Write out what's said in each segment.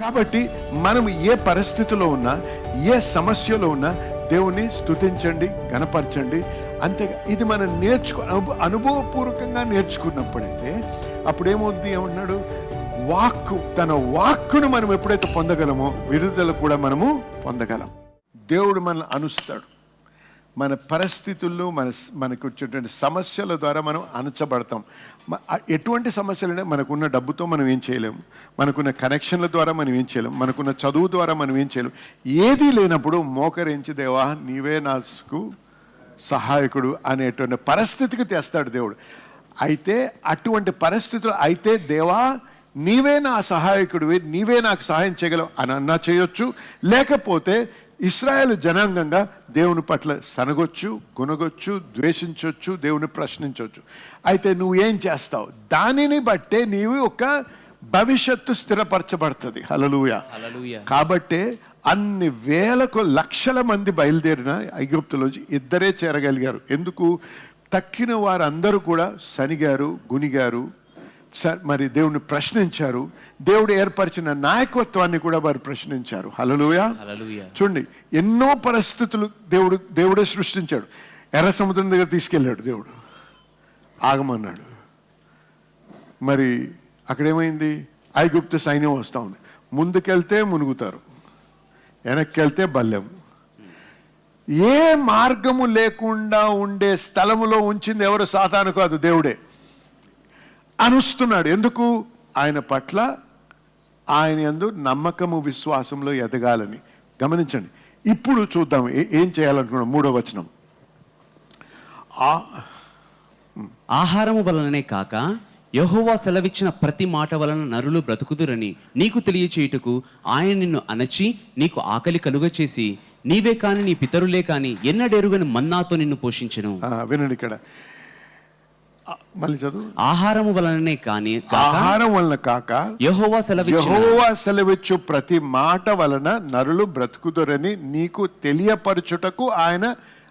కాబట్టి మనం ఏ పరిస్థితిలో ఉన్నా, ఏ సమస్యలో ఉన్నా దేవుని స్తుతించండి, గణపరచండి. అంతేగా ఇది మనం అనుభవపూర్వకంగా నేర్చుకున్నప్పుడైతే అప్పుడు ఏమవుతున్నాడు, తన వాక్కును మనం ఎప్పుడైతే పొందగలమో విడుదల కూడా మనము పొందగలం. దేవుడు మనల్ని అనుస్తాడు. మన పరిస్థితుల్లో మనకు వచ్చేటువంటి సమస్యల ద్వారా మనం అణచబడతాం. ఎటువంటి సమస్యలు మనకున్న డబ్బుతో మనం ఏం చేయలేము, మనకున్న కనెక్షన్ల ద్వారా మనం ఏం చేయలేము, మనకున్న చదువు ద్వారా మనం ఏం చేయలేము. ఏదీ లేనప్పుడు మోకరించి దేవా నీవే నాకు సహాయకుడు అనేటువంటి పరిస్థితికి తెస్తాడు దేవుడు. అయితే అటువంటి పరిస్థితులు అయితే దేవా నీవే నా సహాయకుడివి, నీవే నాకు సహాయం చేయగలవు అని అన్నా చేయొచ్చు. లేకపోతే ఇశ్రాయేలు జనాంగంగా దేవుని పట్ల సనగొచ్చు, కొనగొచ్చు, ద్వేషించవచ్చు, దేవుని ప్రశ్నించవచ్చు. అయితే నువ్వు ఏం చేస్తావు, దానిని బట్టే నీవు ఒక భవిష్యత్తు స్థిరపరచబడుతుంది. హల్లెలూయా. కాబట్టే అన్ని వేలకు లక్షల మంది బయలుదేరిన ఐగుప్తులోంచి ఇద్దరే చేరగలిగారు. ఎందుకు? తక్కిన వారందరూ కూడా సనిగారు, గునిగారు, మరి దేవుని ప్రశ్నించారు. దేవుడు ఏర్పరిచిన నాయకత్వాన్ని కూడా వారు ప్రశ్నించారు. హల్లెలూయా. చూడండి, ఎన్నో పరిస్థితులు దేవుడే సృష్టించాడు. ఎర్ర సముద్రం దగ్గర తీసుకెళ్ళాడు దేవుడు, ఆగమన్నాడు. మరి అక్కడేమైంది? ఐగుప్తు సైన్యం వస్తూ ఉంది. ముందుకెళ్తే మునుగుతారు, వెనక్కి వెళ్తే బల్లెం. ఏ మార్గము లేకుండా ఉండే స్థలములో ఉంచింది ఎవరు? సాతాను కాదు, దేవుడే అనుస్తున్నాడు. ఎందుకు? ఆయన పట్ల ఆయన యందు నమ్మకము, విశ్వాసంలో ఎదగాలని. గమనించండి. ఇప్పుడు చూద్దాం ఏం చేయాలనుకున్నాం. 3వ వచనం, ఆహారము వలననే కాక యెహోవా సెలవిచ్చిన ప్రతి మాట వలన నరులు బ్రతుకుదురని నీకు తెలియచేయుటకు ఆయన నిన్ను అణచి నీకు ఆకలి కలుగచేసి నీవే కాని నీ పితరులే కాని ఎన్నడెరుగని మన్నాతో నిన్ను పోషించెను. వినండి, ఇక్కడ మళ్ళీ చదువు. ఆహారము వలననే కాని ఆహారం వలన కాక యెహోవా సెలవిచ్చు ప్రతి మాట వలన నరులు బ్రతుకుదురని నీకు తెలియపరచుటకు ఆయన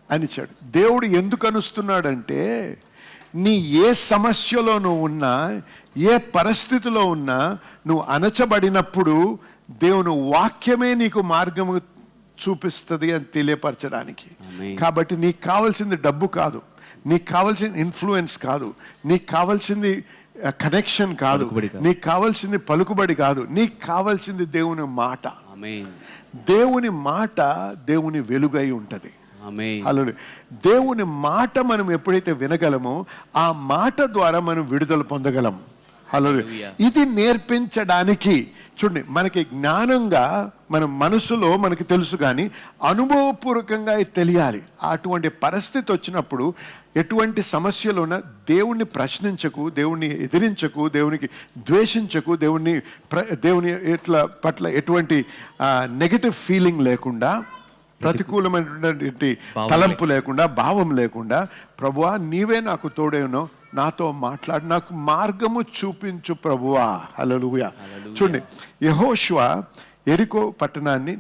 అనిచాడు. దేవుడు ఎందుకు అనుస్తున్నాడంటే, నీ ఏ సమస్యలో నువ్వు ఉన్నా, ఏ పరిస్థితిలో ఉన్నా, నువ్వు అణచబడినప్పుడు దేవుని వాక్యమే నీకు మార్గము చూపిస్తుంది అని తెలియపరచడానికి. కాబట్టి నీకు కావాల్సింది డబ్బు కాదు, నీకు కావాల్సింది ఇన్ఫ్లుయెన్స్ కాదు, నీకు కావాల్సింది కనెక్షన్ కాదు, నీకు కావాల్సింది పలుకుబడి కాదు, నీకు కావాల్సింది దేవుని మాట. దేవుని మాట దేవుని వెలుగై ఉంటది. హల్లెలూయా. దేవుని మాట మనం ఎప్పుడైతే వినగలమో ఆ మాట ద్వారా మనం విడుదల పొందగలం. హల్లెలూయా. ఇది నేర్పించడానికి చూడండి, మనకి జ్ఞానంగా మన మనసులో మనకి తెలుసు, కానీ అనుభవపూర్వకంగా తెలియాలి. అటువంటి పరిస్థితి వచ్చినప్పుడు ఎటువంటి సమస్యలు ఉన్నా దేవుణ్ణి ప్రశ్నించకు, దేవుణ్ణి ఎదిరించకు, దేవునికి ద్వేషించకు, దేవుని పట్ల ఎటువంటి నెగటివ్ ఫీలింగ్ లేకుండా, ప్రతికూలమైనటువంటి తలంపు లేకుండా, భావం లేకుండా, ప్రభువా నీవే నాకు తోడేనో, నాతో మాట్లాడు, నాకు మార్గము చూపించు ప్రభువా. హల్లెలూయా. చూడండి, యెహోషువ ఎరికో పట్టణాన్ని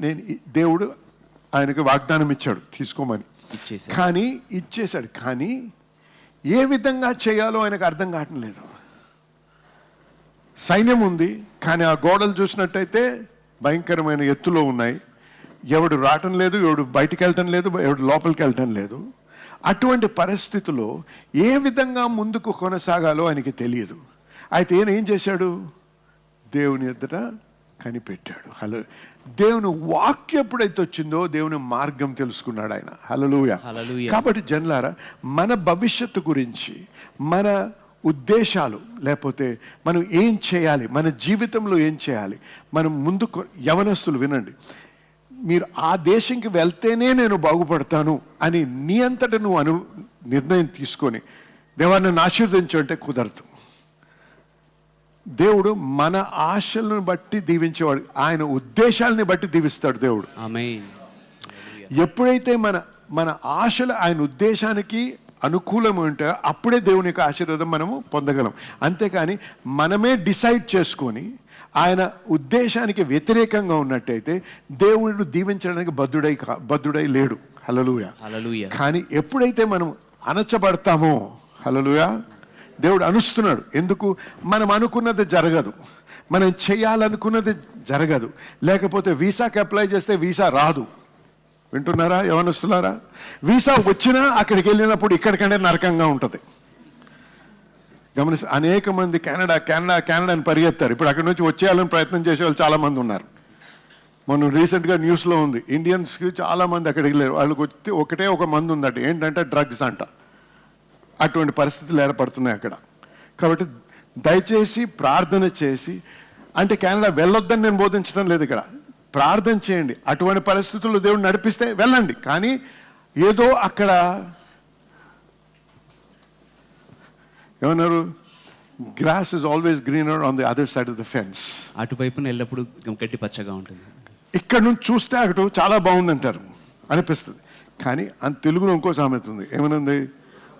దేవుడు ఆయనకు వాగ్దానం ఇచ్చాడు తీసుకోమని, కానీ ఇచ్చేశాడు. కానీ ఏ విధంగా చేయాలో ఆయనకు అర్థం కావటం లేదు. సైన్యం ఉంది, కానీ ఆ గోడలు చూసినట్టయితే భయంకరమైన ఎత్తులో ఉన్నాయి. ఎవడు రావటం లేదు, ఎవడు బయటికి వెళ్ళటం లేదు, ఎవడు లోపలికి వెళ్ళటం లేదు. అటువంటి పరిస్థితుల్లో ఏ విధంగా ముందుకు కొనసాగాలో ఆయనకి తెలియదు. అయితే ఈయన ఏం చేశాడు? దేవుని ఎదుట కనిపెట్టాడు. దేవుని వాక్యం ఎప్పుడైతే వచ్చిందో దేవుని మార్గం తెలుసుకున్నాడు ఆయన. హల్లెలూయా. కాబట్టి జనులారా, మన భవిష్యత్తు గురించి, మన ఉద్దేశాలు, లేకపోతే మనం ఏం చేయాలి, మన జీవితంలో ఏం చేయాలి, మనం ముందుకు, యవనస్తులు వినండి, మీరు ఆ దేశంకి వెళ్తేనే నేను బాగుపడతాను అని నీ అంతట నువ్వు నిర్ణయం తీసుకొని దేవా నన్ను ఆశీర్వదించు అంటే కుదరదు. దేవుడు మన ఆశలను బట్టి దీవించేవాడు, ఆయన ఉద్దేశాలని బట్టి దీవిస్తాడు దేవుడు. ఎప్పుడైతే మన ఆశలు ఆయన ఉద్దేశానికి అనుకూలం ఉంటే అప్పుడే దేవుని యొక్క ఆశీర్వాదం మనము పొందగలం. అంతేకాని మనమే డిసైడ్ చేసుకొని ఆయన ఉద్దేశానికి వ్యతిరేకంగా ఉన్నట్టయితే దేవుడు దీవించడానికి బద్ధుడై లేడు. హల్లెలూయా. కానీ ఎప్పుడైతే మనం అణచబడతామో, హల్లెలూయా, దేవుడు అనుస్తున్నాడు. ఎందుకు? మనం అనుకున్నది జరగదు, మనం చేయాలనుకున్నది జరగదు. లేకపోతే వీసాకి అప్లై చేస్తే వీసా రాదు. వింటున్నారా యవనస్తులారా? వీసా వచ్చినా అక్కడికి వెళ్ళినప్పుడు ఇక్కడికంటే నరకంగా ఉంటుంది. అనేక మంది కెనడా అని పరిగెత్తారు. ఇప్పుడు అక్కడి నుంచి వచ్చేయాలని ప్రయత్నం చేసే వాళ్ళు చాలామంది ఉన్నారు. మనం రీసెంట్గా న్యూస్లో ఉంది, ఇండియన్స్కి చాలామంది అక్కడికి వెళ్ళారు. వాళ్ళకి వచ్చి ఒకటే ఒక మందు ఉందట, ఏంటంటే డ్రగ్స్ అంట. అటువంటి పరిస్థితులు ఏర్పడుతున్నాయి అక్కడ. కాబట్టి దయచేసి ప్రార్థన చేసి, అంటే కెనడా వెళ్ళొద్దని నేను బోధించడం లేదు, ఇక్కడ ప్రార్థన చేయండి. అటువంటి పరిస్థితుల్లో దేవుడు నడిపిస్తే వెళ్ళండి. కానీ ఏదో అక్కడ ఏమన్నారు, grass is always greener on the other side of the fence. అటువైపున ఎల్లప్పుడు గడ్డి పచ్చగా ఉంటుంది. ఇక్కడ నుంచి చూస్తే అటు చాలా బాగుంది అంటారు అనిపిస్తుంది. కానీ తెలుగులో ఇంకో సామెత ఉంది, ఏమనుంది,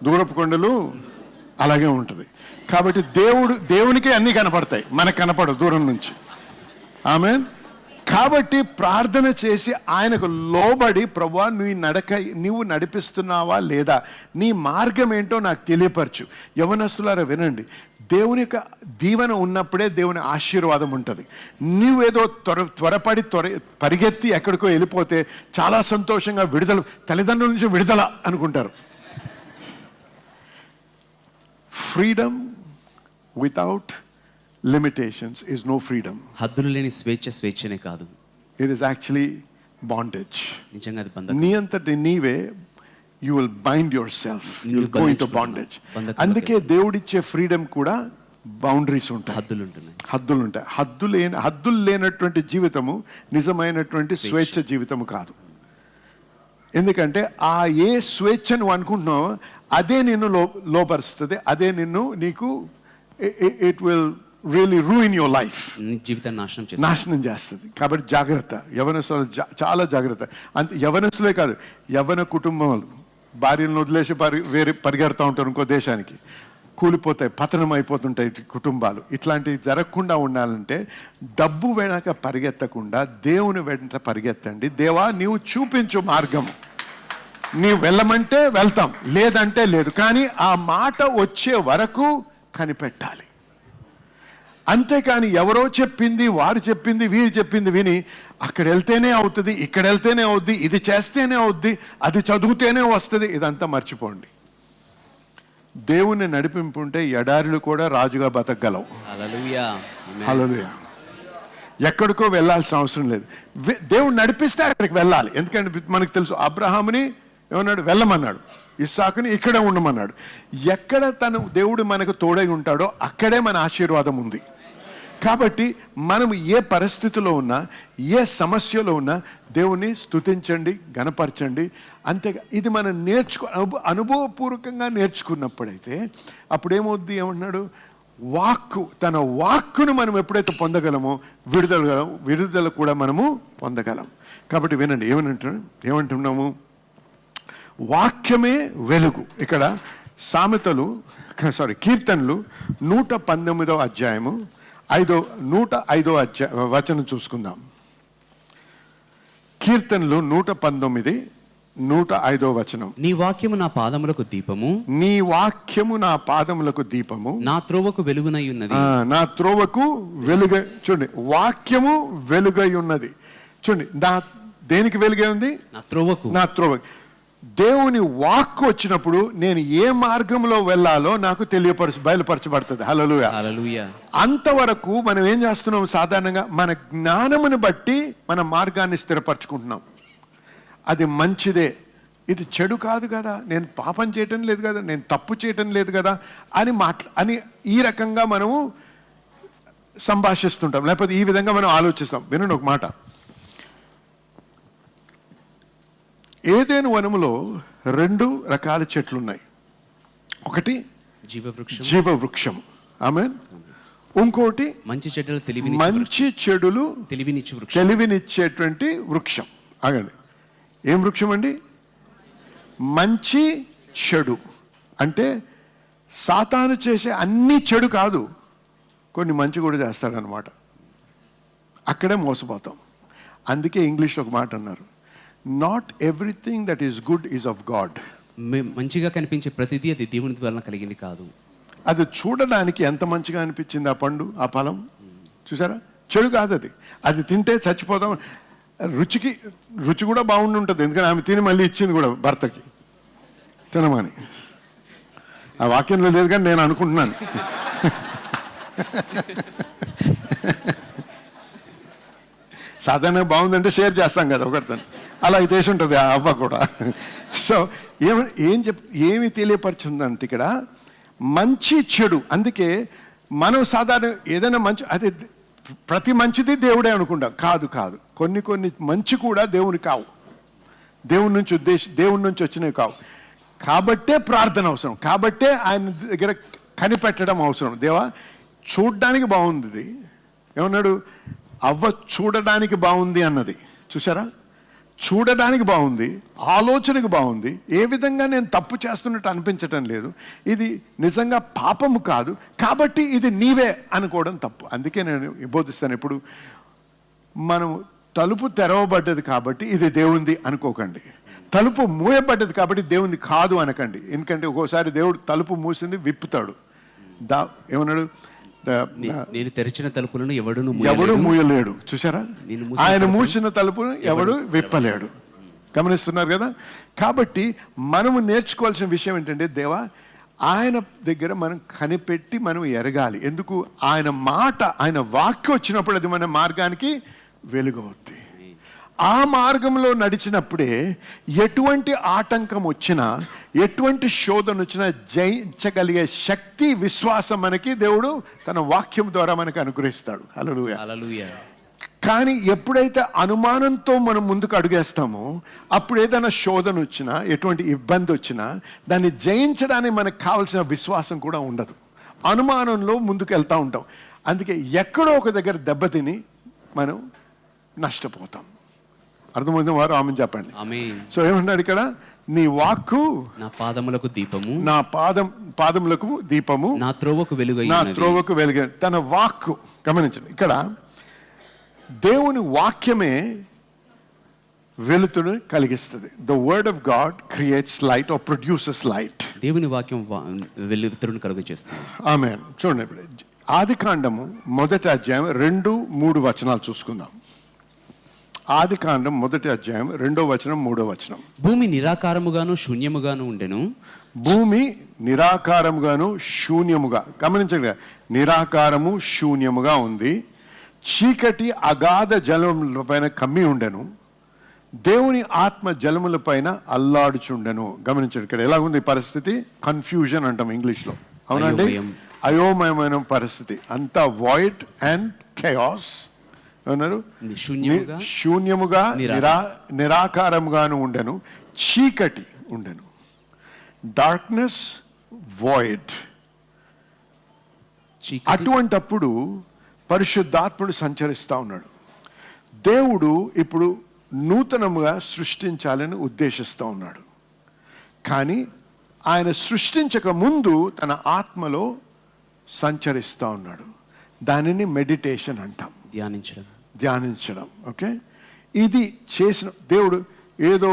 దూరపు కొండలు అలాగే ఉంటుంది. కాబట్టి దేవునికి అన్నీ కనపడతాయి, మనకు కనపడవు దూరం నుంచి. ఆమేన్. కాబట్టి ప్రార్థన చేసి ఆయనకు లోబడి, ప్రభువా నువ్వు నడిపిస్తున్నావా లేదా, నీ మార్గం ఏంటో నాకు తెలియపరచు. యవనస్తులారా వినండి, దేవుని యొక్క దీవెన ఉన్నప్పుడే దేవుని ఆశీర్వాదం ఉంటుంది. నువ్వేదో త్వరపడి పరిగెత్తి ఎక్కడికో వెళ్ళిపోతే చాలా సంతోషంగా విడుదల, తల్లిదండ్రుల నుంచి విడుదల అనుకుంటారు. Freedom without limitations is no freedom. హద్దులు లేని స్వేచ్ఛనే కాదు, ఇట్ ఈస్ యాక్చువల్లీ బాండేజ్. నిజంగా అది బంధకం. నీ అంతటి నీవే you will bind your self, you will go into bondage. అందుకే దేవుడిచ్చే ఫ్రీడమ్ కూడా బౌండరీస్ ఉంటాయి, హద్దులు ఉంటాయి. హద్దులు లేనటువంటి జీవితము నిజమైనటువంటి స్వేచ్ఛ జీవితము కాదు. ఎందుకంటే ఆ ఏ స్వేచ్ఛ నువ్వు అనుకుంటున్నావో అదే నిన్ను లోపరుస్తుంది, అదే నీకు it will really ruin your life, జీవితాన్ని నాశనం చేస్తుంది. కాబట్టి జాగ్రత్త, యవనస్తులు చాలా జాగ్రత్త. అంతే యవనస్తులే కాదు, యవన కుటుంబాలు భార్యలను వదిలేసి పరిగెడతా ఉంటారు ఇంకో దేశానికి, కూలిపోతాయి, పతనం అయిపోతుంటాయి కుటుంబాలు. ఇట్లాంటివి జరగకుండా ఉండాలంటే డబ్బు వెనక పరిగెత్తకుండా దేవుని వెంట పరిగెత్తండి. దేవా నీవు చూపించు మార్గం, నీవు వెళ్ళమంటే వెళ్తాం, లేదంటే లేదు. కానీ ఆ మాట వచ్చే వరకు కనిపెట్టాలి. అంతేకాని ఎవరో చెప్పింది, వారు చెప్పింది, వీరు చెప్పింది విని అక్కడ వెళ్తేనే అవుతుంది, ఇక్కడ వెళ్తేనే అవుద్ది, ఇది చేస్తేనే అవుద్ది, అది చదివితేనే వస్తుంది, ఇదంతా మర్చిపోండి. దేవుని నడిపింపుంటే ఎడారులు కూడా రాజుగా బతకగలవు. హల్లెలూయా. ఎక్కడికో వెళ్ళాల్సిన అవసరం లేదు. దేవుడు నడిపిస్తే అక్కడికి వెళ్ళాలి. ఎందుకంటే మనకు తెలుసు, అబ్రహాముని ఏమన్నాడు, వెళ్ళమన్నాడు, ఇస్సాకుని ఇక్కడే ఉండమన్నాడు. ఎక్కడ దేవుడు మనకు తోడై ఉంటాడో అక్కడే మన ఆశీర్వాదం ఉంది. కాబట్టి మనం ఏ పరిస్థితిలో ఉన్నా, ఏ సమస్యలో ఉన్నా దేవుని స్తుతించండి, గణపరచండి. అంతేగా ఇది మనం అనుభవపూర్వకంగా నేర్చుకున్నప్పుడైతే అప్పుడేమవుద్ది, ఏమన్నాడు, తన వాక్కును మనం ఎప్పుడైతే పొందగలమో విడుదల కూడా మనము పొందగలం. కాబట్టి వినండి, ఏమంటున్నాము, వాక్యమే వెలుగు. ఇక్కడ కీర్తనలు 119వ అధ్యాయము 105వ వచనం చూసుకుందాం. కీర్తనలు 119 105వ వచనం. నీ వాక్యము నా పాదములకు దీపము, నీ వాక్యము నా పాదములకు దీపము, నా త్రోవకు వెలుగునై ఉన్నది. నా త్రోవకు వెలుగై, చూడండి, వాక్యము వెలుగై ఉన్నది. చూడండి, దేనికి వెలుగై ఉంది? నా త్రోవకు. దేవుని వాక్కు వచ్చినప్పుడు నేను ఏ మార్గంలో వెళ్ళాలో నాకు బయలుపరచబడుతుంది. హల్లెలూయా. అంతవరకు మనం ఏం చేస్తున్నాం, సాధారణంగా మన జ్ఞానమును బట్టి మన మార్గాన్ని స్థిరపరచుకుంటున్నాం. అది మంచిదే, ఇది చెడు కాదు కదా, నేను పాపం చేయటం లేదు కదా, నేను తప్పు చేయటం లేదు కదా అని ఈ రకంగా మనము సంభాషిస్తుంటాం, లేకపోతే ఈ విధంగా మనం ఆలోచిస్తాం. వినండి ఒక మాట, ఏదెను వనములో 2 రకాల చెట్లు ఉన్నాయి. ఒకటి జీవవృక్షం, ఆమేన్. ఇంకోటి మంచి చెడులు తెలివినిచ్చేటువంటి వృక్షం. ఆగండి, ఏం వృక్షం అండి? మంచి చెడు అంటే సాతాను చేసే అన్ని చెడు కాదు, కొన్ని మంచి కూడా చేస్తాడనమాట. అక్కడే మోసపోతాం. అందుకే ఇంగ్లీష్లో ఒక మాట అన్నారు, not everything that is good is of God. మంచిగా కనిపించే ప్రతిదీ అది దేవుని వలన కలిగింది కాదు. అది చూడడానికి ఎంత మంచిగా అనిపించింది ఆ పండు, ఆ ఫలం చూసారా? చెడు కాదు అది. అది తింటే చచ్చిపోదాం. రుచి కూడా బాగుండి ఉంటుంది, ఎందుకంటే ఆమె తిని మళ్ళీ ఇచ్చింది కూడా భర్తకి తినమని. ఆ వాక్యంలో లేదు కానీ నేను అనుకుంటున్నాను. సాధారణంగా బాగుందంటే షేర్ చేస్తాం కదా ఒకరితో, అలా చేసి ఉంటుంది ఆ అవ్వ కూడా. సో ఏమి తెలియపరుచుందంటే ఇక్కడ మంచి చెడు. అందుకే మనం సాధారణ ఏదైనా మంచి, అదే ప్రతి మంచిది దేవుడే అనుకుంటాం. కాదు. కొన్ని మంచి కూడా దేవుని కావు, దేవుని నుంచి వచ్చినవి కావు. కాబట్టే ప్రార్థన అవసరం, కాబట్టే ఆయన దగ్గర కనిపెట్టడం అవసరం. దేవా చూడ్డానికి బాగుంది, ఏమన్నాడు? అవ్వ చూడడానికి బాగుంది అన్నది. చూసారా? చూడడానికి బాగుంది, ఆలోచనకు బాగుంది. ఏ విధంగా నేను తప్పు చేస్తున్నట్టు అనిపించటం లేదు. ఇది నిజంగా పాపము కాదు, కాబట్టి ఇది నీవే అనుకోవడం తప్పు. అందుకే నేను బోధిస్తాను ఎప్పుడు, మనం తలుపు తెరవబడ్డది కాబట్టి ఇది దేవుంది అనుకోకండి, తలుపు మూయబడ్డది కాబట్టి దేవుంది కాదు అనకండి. ఎందుకంటే ఒక్కోసారి దేవుడు తలుపు మూసింది విప్పుతాడు. ఏమన్నాడు? నేను తెరిచిన తలుపులను ఎవడు మూయలేడు. చూసారా? ఆయన మూసిన తలుపును ఎవడు విప్పలేడు. గమనిస్తున్నారు కదా? కాబట్టి మనము నేర్చుకోవాల్సిన విషయం ఏంటంటే, దేవా ఆయన దగ్గర మనం కనిపెట్టి మనం ఎరగాలి. ఎందుకు? ఆయన మాట, ఆయన వాక్యం వచ్చినప్పుడు అది మన మార్గానికి వెలుగవుద్ది. ఆ మార్గంలో నడిచినప్పుడే ఎటువంటి ఆటంకం వచ్చినా, ఎటువంటి శోధన వచ్చినా జయించగలిగే శక్తి, విశ్వాసం మనకి దేవుడు తన వాక్యం ద్వారా మనకి అనుగ్రహిస్తాడు. హల్లెలూయా. కానీ ఎప్పుడైతే అనుమానంతో మనం ముందుకు అడుగేస్తామో, అప్పుడు ఏదైనా శోధన వచ్చినా, ఎటువంటి ఇబ్బంది వచ్చినా దాన్ని జయించడానికి మనకు కావాల్సిన విశ్వాసం కూడా ఉండదు. అనుమానంలో ముందుకు వెళ్తూ ఉంటాం. అందుకే ఎక్కడో ఒక దగ్గర దెబ్బతిని మనం నష్టపోతాం. అర్థమైంది వారు? ఆమె చెప్పండి. సో ఏమన్నాడు ఇక్కడ? నీ వాక్కు నా పాదములకు దీపము, నా పాదములకు దీపము, నా త్రోవకు వెలుగు. తన వాక్కు గమనించండి, ఇక్కడ దేవుని వాక్యమే వెలుతురు కలిగిస్తుంది. The word of God creates light or produces light. దేవుని వాక్యం వెలుతురును కలుగ చేస్తుంది. ఆమేన్. చూడండి, ఇప్పుడు ఆదికాండము 1వ అధ్యాయం 2-3 వచనాలు చూసుకుందాం. ఆదికాండం 1వ అధ్యాయం 2వ వచనం 3వ వచనం. భూమి నిరాకారముగాను శూన్యముగాను ఉండెను. భూమి నిరాకారముగాను శూన్యముగా. గమనించండి, నిరాకారము శూన్యముగా ఉంది. చీకటి అగాధ జలముల పైన కమ్మి ఉండెను. దేవుని ఆత్మ జలముల పైన అల్లాడుచుండెను. గమనించండి, ఇక్కడ ఎలా ఉంది పరిస్థితి? కన్ఫ్యూజన్ అంటాం ఇంగ్లీష్లో, అవునండి. అయోమయమైన పరిస్థితి, అంతా వాయిడ్ అండ్ ఖయాస్. ఏమన్నారు? శూన్యముగా నిరాకారముగాను ఉండెను, చీకటి ఉండెను. Darkness, void. అటువంటప్పుడు పరిశుద్ధాత్ముడు సంచరిస్తూ ఉన్నాడు. దేవుడు ఇప్పుడు నూతనముగా సృష్టించాలని ఉద్దేశిస్తూ ఉన్నాడు. కానీ ఆయన సృష్టించక ముందు తన ఆత్మలో సంచరిస్తూ ఉన్నాడు. దానిని మెడిటేషన్ అంటాం, ధ్యానించడం. ఓకే, ఇది చేసిన దేవుడు ఏదో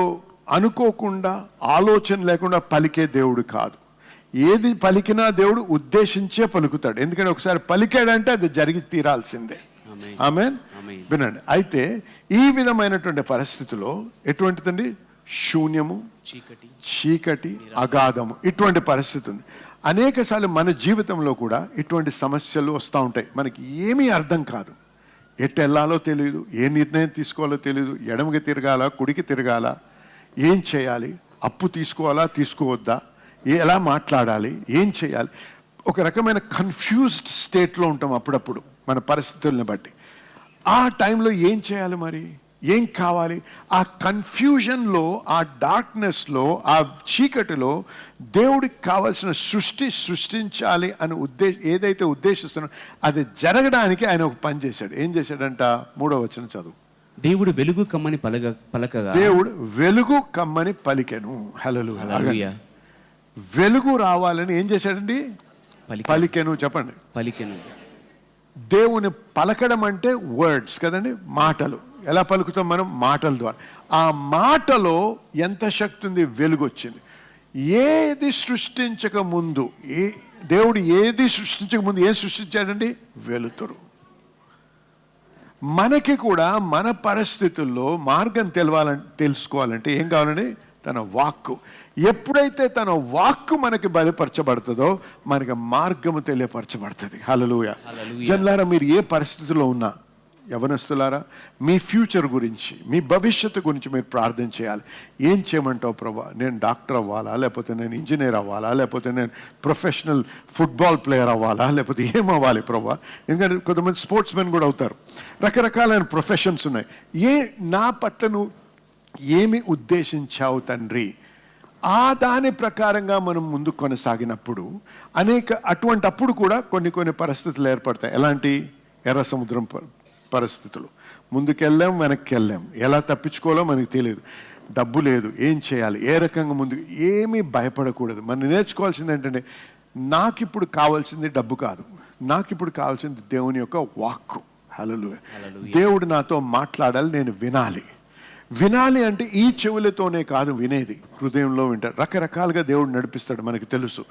అనుకోకుండా, ఆలోచన లేకుండా పలికే దేవుడు కాదు. ఏది పలికినా దేవుడు ఉద్దేశించే పలుకుతాడు. ఎందుకంటే ఒకసారి పలికాడంటే అది జరిగి తీరాల్సిందే. ఆమేన్. వినండి, అయితే ఈ విధమైనటువంటి పరిస్థితిలో ఎటువంటిదండి? శూన్యము, చీకటి, అగాధము, ఇటువంటి పరిస్థితి ఉంది. అనేక సార్లు మన జీవితంలో కూడా ఇటువంటి సమస్యలు వస్తూ ఉంటాయి. మనకి ఏమీ అర్థం కాదు, ఎటు వెళ్ళాలో తెలియదు, ఏ నిర్ణయం తీసుకోవాలో తెలియదు, ఎడమకి తిరగాల, కుడికి తిరగాల, ఏం చేయాలి, అప్పు తీసుకోవాలా తీసుకోవద్దా, ఎలా మాట్లాడాలి, ఏం చేయాలి, ఒక రకమైన కన్ఫ్యూజ్డ్ స్టేట్లో ఉంటాం అప్పుడప్పుడు మన పరిస్థితులను బట్టి. ఆ టైంలో ఏం చేయాలి, మరి ఏం కావాలి? ఆ కన్ఫ్యూజన్లో, ఆ డార్క్నెస్లో, ఆ చీకటిలో దేవుడికి కావాల్సిన సృష్టించాలి అని ఏదైతే ఉద్దేశిస్తున్నా అది జరగడానికి ఆయన ఒక పని చేశాడు. ఏం చేశాడంట? 3వ వచనం చదువు. దేవుడు వెలుగు కమ్మని పలకగా, దేవుడు వెలుగు కమ్మని పలికెను. హల్లెలూయా. వెలుగు రావాలని ఏం చేశాడండి? పలికెను. చెప్పండి. పలికెను. దేవుని పలకడం అంటే వర్డ్స్ కదండి, మాటలు. ఎలా పలుకుతాం మనం? మాటల ద్వారా. ఆ మాటలో ఎంత శక్తి ఉంది? వెలుగు వచ్చింది. ఏది సృష్టించక ముందు, దేవుడు ఏది సృష్టించక ముందు ఏం సృష్టించాడండి? వెలుతురు. మనకి కూడా మన పరిస్థితుల్లో మార్గం తెలుసుకోవాలంటే ఏం కావాలండి? తన వాక్కు. ఎప్పుడైతే తన వాక్కు మనకి బయలుపరచబడుతుందో మనకి మార్గము తెలియపరచబడుతుంది. హల్లెలూయా. జనులారా, మీరు ఏ పరిస్థితిలో ఉన్నా, యవనస్తులారా, మీ ఫ్యూచర్ గురించి, మీ భవిష్యత్తు గురించి మీరు ప్రార్థన చేయాలి. ఏం చేయమంటావు ప్రభా? నేను డాక్టర్ అవ్వాలా, లేకపోతే నేను ఇంజనీర్ అవ్వాలా, లేకపోతే నేను ప్రొఫెషనల్ ఫుట్బాల్ ప్లేయర్ అవ్వాలా, లేకపోతే ఏం అవ్వాలి ప్రభా? ఎందుకంటే కొంతమంది స్పోర్ట్స్ మెన్ కూడా అవుతారు. రకరకాలైన ప్రొఫెషన్స్ ఉన్నాయి. నా పట్ల నువ్వు ఏమి ఉద్దేశించావు తండ్రి? దాని ప్రకారంగా మనం ముందు కొనసాగినప్పుడు అటువంటి అప్పుడు కూడా కొన్ని పరిస్థితులు ఏర్పడతాయి. ఎలాంటి? ఎర్ర సముద్రం పరిస్థితులు. ముందుకెళ్ళాం, వెనక్కి వెళ్ళాం. ఎలా తప్పించుకోవాలో మనకి తెలియదు. డబ్బు లేదు, ఏం చేయాలి, ఏ రకంగా ముందు? ఏమీ భయపడకూడదు. మనం నేర్చుకోవాల్సింది ఏంటంటే, నాకిప్పుడు కావాల్సింది డబ్బు కాదు, నాకిప్పుడు కావాల్సింది దేవుని యొక్క వాక్కు. హల్లెలూయా. దేవుడు నాతో మాట్లాడాలి, నేను వినాలి. వినాలి అంటే ఈ చెవులతోనే కాదు వినేది, హృదయంలో వింటాడు. రకరకాలుగా దేవుడు నడిపిస్తాడు, మనకు తెలుసు.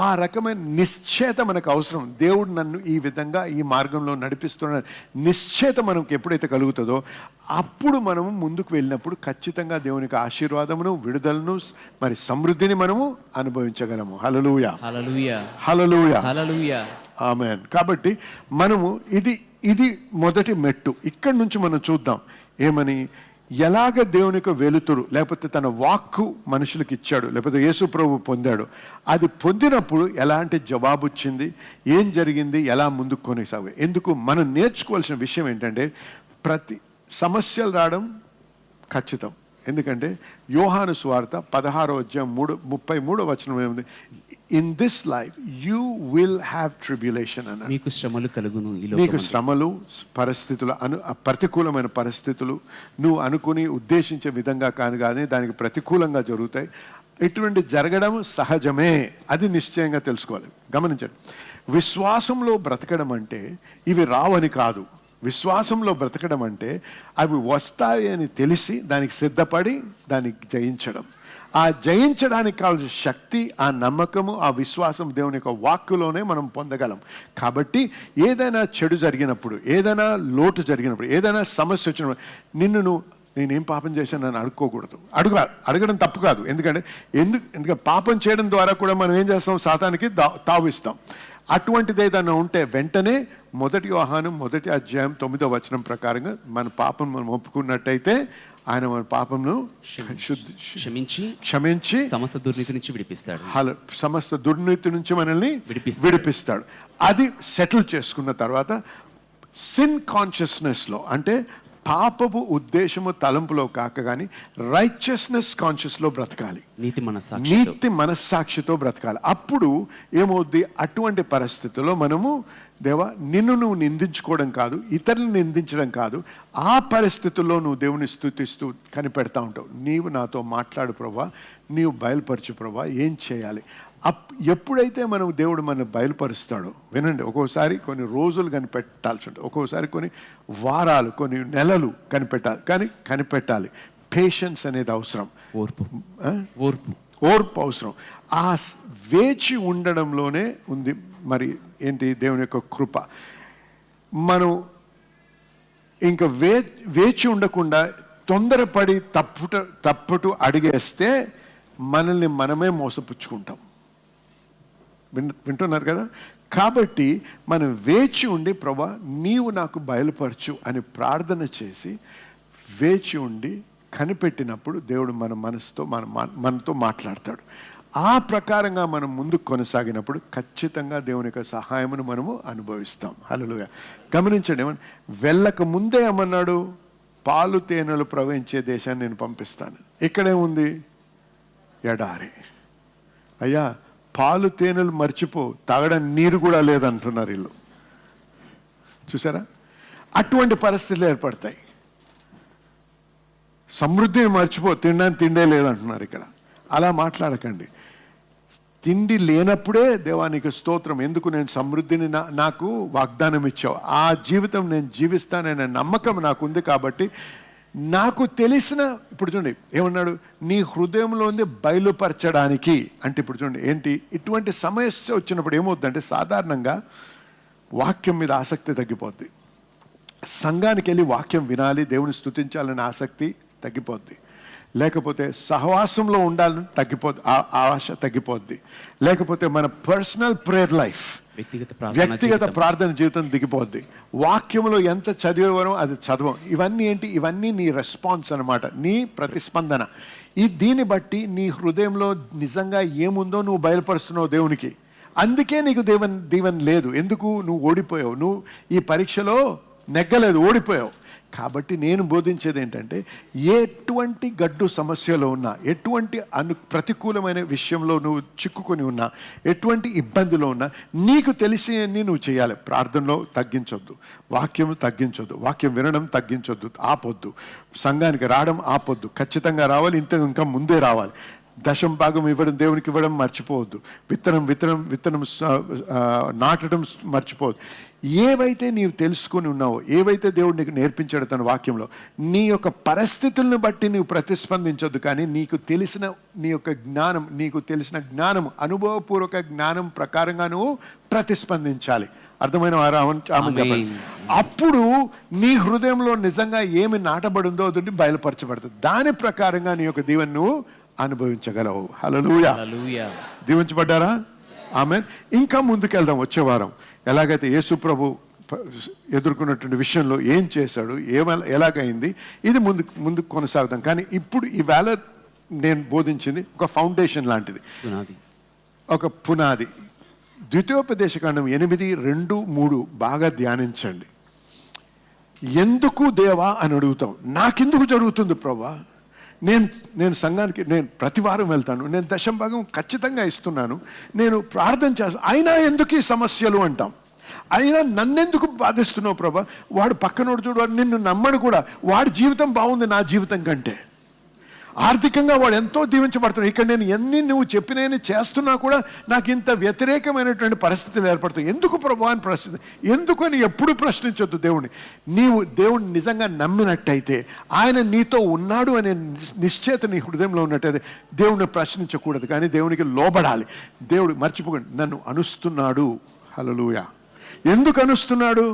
ఆ రకమైన నిశ్చయత మనకు అవసరం. దేవుడు నన్ను ఈ విధంగా ఈ మార్గంలో నడిపిస్తున్న నిశ్చయత మనకు ఎప్పుడైతే కలుగుతుందో అప్పుడు మనము ముందుకు వెళ్ళినప్పుడు ఖచ్చితంగా దేవునికి ఆశీర్వాదమును, విడుదలను, మరి సమృద్ధిని మనము అనుభవించగలము. హల్లెలూయా, హల్లెలూయా, హల్లెలూయా, హల్లెలూయా, ఆమేన్. కాబట్టి మనము ఇది మొదటి మెట్టు. ఇక్కడి నుంచి మనం చూద్దాం ఏమని, ఎలాగ దేవుని యొక్క వెలుతురు లేకపోతే తన వాక్కు మనుషులకు ఇచ్చాడు, లేకపోతే యేసు ప్రభు పొందాడు. అది పొందినప్పుడు ఎలాంటి జవాబు వచ్చింది, ఏం జరిగింది, ఎలా ముందుకు కొనసాగు. ఎందుకు మనం నేర్చుకోవాల్సిన విషయం ఏంటంటే, ప్రతి సమస్యలు రావడం ఖచ్చితం. ఎందుకంటే యోహాను సువార్త 16:33 ఏముంది? In this life you will have tribulation అన్న. మీకు శ్రమలు కలుగును. నీకు శ్రమలు, పరిస్థితులు, ప్రతికూలమైన పరిస్థితులు నువ్వు అనుకుని ఉద్దేశించే విధంగా కానీ దానికి ప్రతికూలంగా జరుగుతాయి. ఇటువంటి జరగడం సహజమే, అది నిశ్చయంగా తెలుసుకోవాలి. గమనించండి, విశ్వాసంలో బ్రతకడం అంటే ఇవి రావని కాదు. విశ్వాసంలో బ్రతకడం అంటే అవి వస్తాయి అని తెలిసి దానికి సిద్ధపడి దాన్ని జయించడం. ఆ జయించడానికి కావాల్సిన శక్తి, ఆ నమ్మకము, ఆ విశ్వాసం దేవుని యొక్క వాక్కులోనే మనం పొందగలం. కాబట్టి ఏదైనా చెడు జరిగినప్పుడు, ఏదైనా లోటు జరిగినప్పుడు, ఏదైనా సమస్య వచ్చినప్పుడు నేనేం పాపం చేశాను అని అడుక్కోకూడదు. అడగడం తప్పు కాదు. ఎందుకంటే పాపం చేయడం ద్వారా కూడా మనం ఏం చేస్తాం? సాతానికి తావిస్తాం. అటువంటిది ఏదైనా ఉంటే వెంటనే 1 యోహాను 1:9 ప్రకారంగా మన పాపం మనం ఒప్పుకున్నట్టయితే ఆయన మన పాపంను క్షమించి సమస్త దుర్నీతి నుంచి విడిపిస్తాడు. సమస్త దుర్నీతి నుంచి మనల్ని విడిపిస్తాడు. అది సెటిల్ చేసుకున్న తర్వాత సిన్ కాన్షియస్నెస్లో, అంటే పాపపు ఉద్దేశము తలంపులో కాక కానీ రైచియస్నెస్ కాన్షియస్లో బ్రతకాలి. నీతి మనస్సాక్షితో బ్రతకాలి. అప్పుడు ఏమవుద్ది? అటువంటి పరిస్థితుల్లో మనము దేవా, నిన్ను నువ్వు నిందించుకోవడం కాదు, ఇతరులను నిందించడం కాదు, ఆ పరిస్థితుల్లో నువ్వు దేవుని స్తుతిస్తూ కనిపెడతా ఉంటావు. నీవు నాతో మాట్లాడు ప్రభా, నీవు బయలుపరచు ప్రభా, ఏం చేయాలి. ఎప్పుడైతే మనం దేవుడు మన బయలుపరుస్తాడో, వినండి, ఒక్కోసారి కొన్ని రోజులు కనిపెట్టాల్సి ఉంటుంది, ఒక్కోసారి కొన్ని వారాలు, కొన్ని నెలలు కనిపెట్టాలి. పేషెన్స్ అనేది అవసరం, ఓర్పు అవసరం. ఆ వేచి ఉండడంలోనే ఉంది మరి ఏంటి దేవుని యొక్క కృప. మనం ఇంకా వేచి ఉండకుండా తొందరపడి తప్పుటు అడిగేస్తే మనల్ని మనమే మోసపుచ్చుకుంటాం. వింటున్నారు కదా? కాబట్టి మనం వేచి ఉండి ప్రభా నీవు నాకు బయలుపరచు అని ప్రార్థన చేసి వేచి ఉండి కనిపెట్టినప్పుడు దేవుడు మన మనసుతో మనతో మాట్లాడతాడు. ఆ ప్రకారంగా మనం ముందుకు కొనసాగినప్పుడు ఖచ్చితంగా దేవుని యొక్క సహాయమును మనము అనుభవిస్తాం. హల్లెలూయా. గమనించండి, వెళ్ళక ముందే ఏమన్నాడు? పాలు తేనెలు ప్రవహించే దేశాన్ని నేను పంపిస్తాను. ఇక్కడేముంది? ఎడారి. అయ్యా, పాలు తేనెలు మర్చిపో, తాగడానికి నీరు కూడా లేదంటున్నారు వీళ్ళు. చూసారా? అటువంటి పరిస్థితులు ఏర్పడతాయి. సమృద్ధిని మర్చిపో, తినడానికి తిండే లేదంటున్నారు ఇక్కడ. అలా మాట్లాడకండి. తిండి లేనప్పుడే దేవానికి స్తోత్రం, ఎందుకు నేను సమృద్ధిని నాకు వాగ్దానం ఇచ్చావు, ఆ జీవితం నేను జీవిస్తాననే నమ్మకం నాకుంది. కాబట్టి నాకు తెలిసిన, ఇప్పుడు చూడండి ఏమన్నాడు? నీ హృదయంలో ఉంది బయలుపరచడానికి. అంటే ఇప్పుడు చూడండి ఏంటి, ఇటువంటి సమస్య వచ్చినప్పుడు ఏమవుతుందంటే సాధారణంగా వాక్యం మీద ఆసక్తి తగ్గిపోద్ది. సంఘానికి వెళ్ళి వాక్యం వినాలి, దేవుని స్తుతించాలనే ఆసక్తి తగ్గిపోద్ది. లేకపోతే సహవాసంలో ఉండాలని తగ్గిపోద్ది, ఆ ఆశ తగ్గిపోద్ది. లేకపోతే మన పర్సనల్ ప్రేయర్ లైఫ్, వ్యక్తిగత ప్రార్థన జీవితం దిగిపోద్ది. వాక్యంలో ఎంత చదివేవరో అది చదవం. ఇవన్నీ ఏంటి? ఇవన్నీ నీ రెస్పాన్స్ అన్నమాట, నీ ప్రతిస్పందన. దీన్ని బట్టి నీ హృదయంలో నిజంగా ఏముందో నువ్వు బయలుపరుస్తున్నావు దేవునికి. అందుకే నీకు దీవెన లేదు. ఎందుకు? నువ్వు ఓడిపోయావు, నువ్వు ఈ పరీక్షలో నెగ్గలేదు, ఓడిపోయావు. కాబట్టి నేను బోధించేది ఏంటంటే, ఎటువంటి గడ్డు సమస్యలో ఉన్నా, ఎటువంటి ప్రతికూలమైన విషయంలో నువ్వు చిక్కుకొని ఉన్నా, ఎటువంటి ఇబ్బందిలో ఉన్నా, నీకు తెలిసినన్ని నువ్వు చేయాలి. ప్రార్థనలో తగ్గించొద్దు, వాక్యం తగ్గించొద్దు, వాక్యం వినడం తగ్గించొద్దు, ఆపొద్దు, సంఘానికి రావడం ఆపొద్దు, ఖచ్చితంగా రావాలి, ఇంకా ముందే రావాలి. దశం భాగం ఇవ్వడం, దేవునికి ఇవ్వడం మర్చిపోవద్దు. విత్తనం నాటడం మర్చిపోవద్దు. ఏవైతే నీవు తెలుసుకొని ఉన్నావో, ఏవైతే దేవుడు నీకు నేర్పించాడో తన వాక్యంలో, నీ యొక్క పరిస్థితులను బట్టి నీవు ప్రతిస్పందించొద్దు. కానీ నీకు తెలిసిన నీకు తెలిసిన జ్ఞానం, అనుభవపూర్వక జ్ఞానం ప్రకారంగా నువ్వు ప్రతిస్పందించాలి. అర్థమైన వారు ఆమె చెప్పండి. అప్పుడు నీ హృదయంలో నిజంగా ఏమి నాటబడిందో అది బయలుపరచబడుతుంది. దాని ప్రకారంగా నీ యొక్క దీవెన నువ్వు అనుభవించగలవు. హల్లెలూయా. దీవించబడ్డారా? ఆమేన్. ఇంకా ముందుకెళ్దాం. వచ్చే వారం ఎలాగైతే యేసు ప్రభు ఎదుర్కొన్నటువంటి విషయంలో ఏం చేశాడు, ఎలాగైంది, ఇది ముందు కొనసాగుతాం. కానీ ఇప్పుడు ఈవేళ నేను బోధించింది ఒక ఫౌండేషన్ లాంటిది, ఒక పునాది. ద్వితీయోపదేశకాండం 8:2-3 బాగా ధ్యానించండి. ఎందుకు దేవా అని అడుగుతాం. నాకెందుకు జరుగుతుంది ప్రభా? నేను సంఘానికి ప్రతి వారం వెళ్తాను, నేను దశం భాగం ఖచ్చితంగా ఇస్తున్నాను, నేను ప్రార్థన చేస్తాను, అయినా ఎందుకు ఈ సమస్యలు అంటాం. అయినా నన్నెందుకు బాధిస్తున్నావు ప్రభా? వాడు పక్కనోడు చూడు, వాడు నిన్ను నమ్మడు కూడా, వాడి జీవితం బాగుంది నా జీవితం కంటే. ఆర్థికంగా వాడు ఎంతో దీవించబడుతున్నాడు. ఇక్కడ నేను ఎన్ని నువ్వు చెప్పినవి చేస్తున్నా కూడా నాకు ఇంత వ్యతిరేకమైనటువంటి పరిస్థితులు ఏర్పడుతాయి. ఎందుకు ప్రభు అని ఎందుకు అని ఎప్పుడు ప్రశ్నించొద్దు దేవుణ్ణి. నీవు దేవుణ్ణి నిజంగా నమ్మినట్టయితే, ఆయన నీతో ఉన్నాడు అనే నిశ్చయత నీ హృదయంలో ఉన్నట్టయితే దేవుణ్ణి ప్రశ్నించకూడదు, కానీ దేవునికి లోబడాలి. దేవుడు మర్చిపోకండి, నన్ను అనుస్తున్నాడు. హల్లెలూయా. ఎందుకు అనుస్తున్నాడు?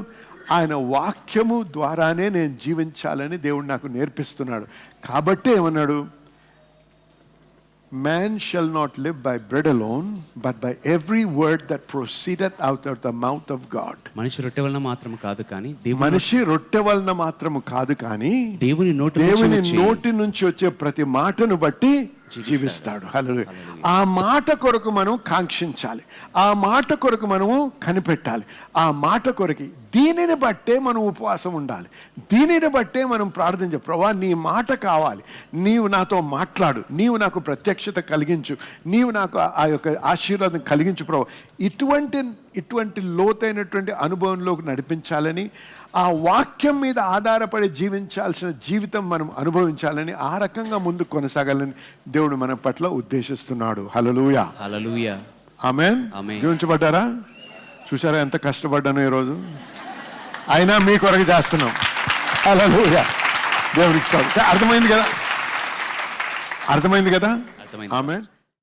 ఆయన వాక్యము ద్వారానే నేను జీవించాలని దేవుడు నాకు నేర్పిస్తున్నాడు. కాబట్టి ఏమన్నాడు? Man shall not live by bread alone, but by every word that proceedeth out of the mouth of God. మనిషి రొట్టె వలన మాత్రము కాదు కానీ దేవుని నోటి నుంచి వచ్చే ప్రతి మాటను బట్టి జీవిస్తాడు. హల్లెలూయా. ఆ మాట కొరకు మనం కాంక్షించాలి, ఆ మాట కొరకు మనము కనిపెట్టాలి, ఆ మాట కొరకు దీనిని బట్టే మనం ఉపవాసం ఉండాలి, దీనిని బట్టే మనం ప్రార్థించాలి. ప్రభువా నీ మాట కావాలి, నీవు నాతో మాట్లాడు, నీవు నాకు ప్రత్యక్షత కలిగించు, నీవు నాకు ఆ యొక్క ఆశీర్వాదం కలిగించు ప్రభు. ఇటువంటి లోతైనటువంటి అనుభవంలోకి నడిపించాలని, ఆ వాక్యం మీద ఆధారపడి జీవించాల్సిన జీవితం మనం అనుభవించాలని, ఆ రకంగా ముందుకు కొనసాగాలని దేవుడు మన పట్ల ఉద్దేశిస్తున్నాడు. హల్లెలూయా. హల్లెలూయా. ఆమేన్. జీవించబడ్డారా? చూసారా ఎంత కష్టపడ్డాను ఈరోజు, అయినా మీ కొరకు చేస్తున్నాం. హల్లెలూయా. దేవుడికి స్తోత్రం. అర్థమైంది కదా? ఆమేన్.